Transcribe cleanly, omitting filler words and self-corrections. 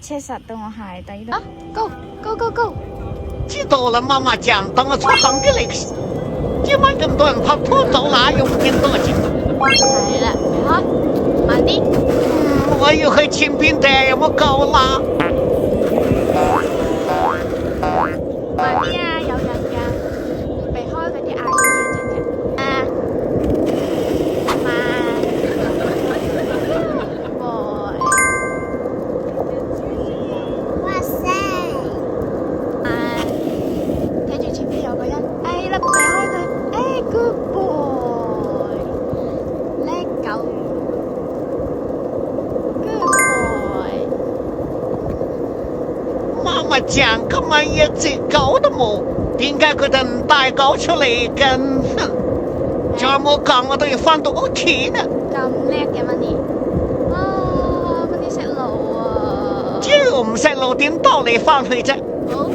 車剎到我鞋底度。Go go go go！知道了，媽媽講，等我出行嘅歷史。今晚咁多人拍拖走啦，又唔見多錢。係啦，你開，慢啲。我要去前邊嘅，有冇夠啦？慢啲啊，有人㗎，避開嗰啲嗌嘅嘢真嘅。啊，慢。哇塞！睇住前面有個人，哎啦，避開佢，哎 ，good boy，叻狗 ，good boy。媽媽講，今晚一隻狗都冇，點解佢哋唔帶狗出嚟嘅？再冇講，我都要返到屋企啦。咁叻嘅 Money，啊，Money識路啊！只要唔識路，點兜你返去啫？好。